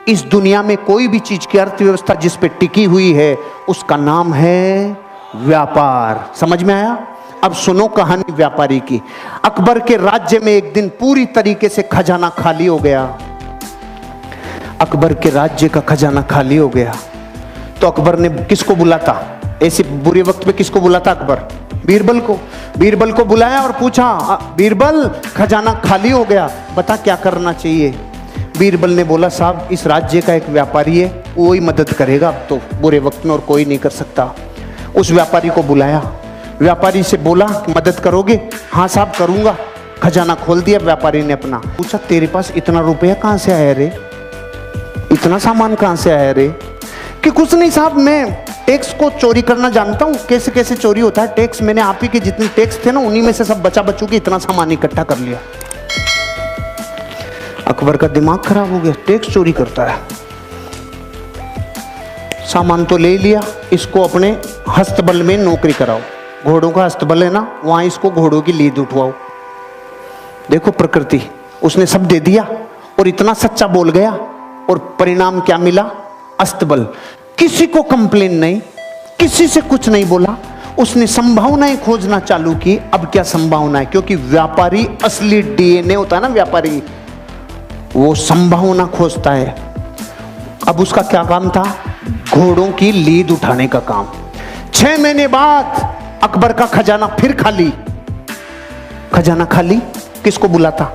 इस दुनिया में कोई भी चीज की अर्थव्यवस्था जिस पे टिकी हुई है उसका नाम है व्यापार। समझ में आया? अब सुनो कहानी व्यापारी की। अकबर के राज्य में एक दिन पूरी तरीके से खजाना खाली हो गया। अकबर के राज्य का खजाना खाली हो गया तो अकबर ने किसको बुलाता? ऐसे बुरे वक्त में किसको बुलाता अकबर? बीरबल को। बीरबल को बुलाया और पूछा, बीरबल खजाना खाली हो गया, बता क्या करना चाहिए? बीरबल ने बोला, साहब इस राज्य का एक व्यापारी है, वो ही मदद करेगा अब तो बुरे वक्त में, और कोई नहीं कर सकता। उस व्यापारी को बुलाया, व्यापारी से बोला मदद करोगे? हाँ साहब करूंगा। खजाना खोल दिया व्यापारी ने अपना। पूछा, तेरे पास इतना रुपया कहाँ से आया रे? इतना सामान कहाँ से आया रे? कि कुछ नहीं साहब, मैं टैक्स को चोरी करना जानता हूँ, कैसे कैसे चोरी होता है टैक्स। मैंने आप ही के जितने टैक्स थे ना उन्हीं में से सब बचा बचू के इतना सामान इकट्ठा कर लिया। अकबर का दिमाग खराब हो गया, टैक्स चोरी करता है। सामान तो ले लिया, इसको अपने हस्तबल में नौकरी कराओ। घोड़ों का हस्तबल है ना, वहां इसको घोड़ों की लीद उठवाओ। देखो प्रकृति, उसने सब दे दिया और इतना सच्चा बोल गया, और परिणाम क्या मिला? अस्तबल। किसी को कंप्लेन नहीं, किसी से कुछ नहीं बोला, उसने संभावनाएं खोजना चालू की। अब क्या संभावनाएं? क्योंकि व्यापारी असली डीएनए होता है ना, व्यापारी वो संभावना खोजता है। अब उसका क्या काम था? घोड़ों की लीद उठाने का काम। 6 महीने बाद अकबर का खजाना फिर खाली। खजाना खाली, किसको बुलाता?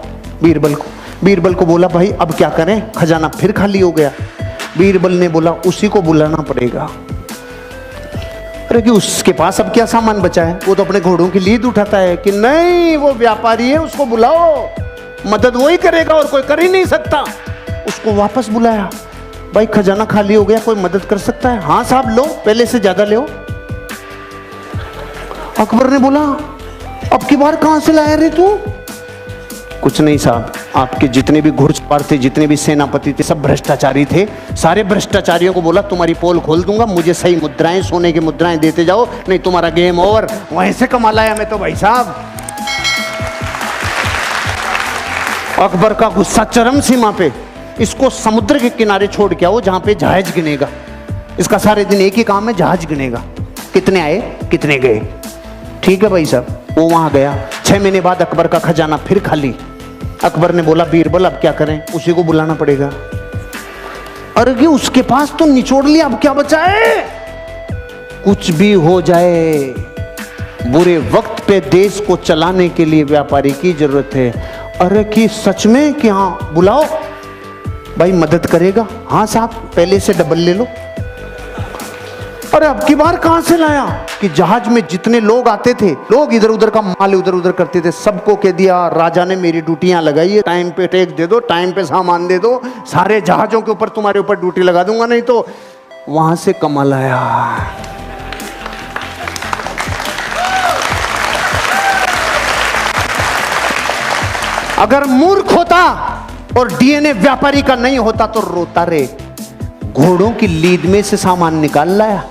बीरबल को। बीरबल को बोला, भाई अब क्या करें, खजाना फिर खाली हो गया। बीरबल ने बोला, उसी को बुलाना पड़ेगा। अरे कि उसके पास अब क्या सामान बचा है? वो तो अपने घोड़ों की लीद उठाता है। कि नहीं, वो व्यापारी है, उसको बुलाओ, मदद वो ही करेगा और कोई कर ही नहीं सकता। उसको वापस बुलाया, भाई खजाना खाली हो गया, कोई मदद कर सकता है? हाँ साहब लो, पहले से ज्यादा लो। अकबर ने बोला, अब की बार कहां से लाया रे तू? कुछ नहीं साहब, आपके जितने भी घुड़सवार थे, जितने भी सेनापति थे, सब भ्रष्टाचारी थे। सारे भ्रष्टाचारियों को बोला तुम्हारी पोल खोल दूंगा, मुझे सही मुद्राएं, सोने की मुद्राएं देते जाओ, नहीं तुम्हारा गेम ओवर। वहीं से कमा लाया मैं तो भाई साहब। अकबर का गुस्सा चरम सीमा पे। इसको समुद्र के किनारे छोड़ के आओ जहां पे जहाज गिनेगा। इसका सारे दिन एक ही काम है, जहाज गिनेगा, कितने आए कितने गए। ठीक है भाई साहब, वो वहां गया। 6 महीने बाद अकबर का खजाना फिर खाली। अकबर ने बोला, बीरबल अब क्या करें? उसी को बुलाना पड़ेगा। अरे कि उसके पास तो निचोड़ लिया, अब क्या बचा है? कुछ भी हो जाए, बुरे वक्त पे देश को चलाने के लिए व्यापारी की जरूरत है। अरे कि सच में? कि हाँ बुलाओ, भाई मदद करेगा? हाँ साहब, पहले से डबल ले लो। अरे अब की बार कहां से लाया? कि जहाज में जितने लोग आते थे, लोग इधर उधर का माल उधर उधर करते थे, सबको कह दिया राजा ने मेरी ड्यूटियां लगाई है, टाइम पे टैक्स दे दो, टाइम पे सामान दे दो, सारे जहाजों के ऊपर तुम्हारे ऊपर ड्यूटी लगा दूंगा, नहीं तो। वहां से कमाल आया। अगर मूर्ख होता और डीएनए व्यापारी का नहीं होता तो रोता रे। घोड़ों की लीद में से सामान निकाल लाया,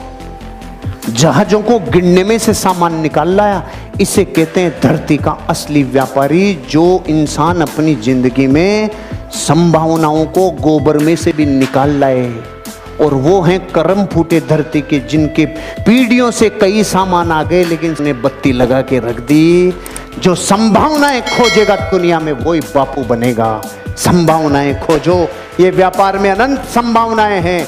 जहाजों को गिनने में से सामान निकाल लाया। इसे कहते हैं धरती का असली व्यापारी, जो इंसान अपनी जिंदगी में संभावनाओं को गोबर में से भी निकाल लाए। और वो हैं करम फूटे धरती के, जिनके पीढ़ियों से कई सामान आ गए लेकिन उसने बत्ती लगा के रख दी। जो संभावनाएं खोजेगा दुनिया में वही बापू बनेगा। संभावनाएं खोजो, ये व्यापार में अनंत संभावनाएं हैं।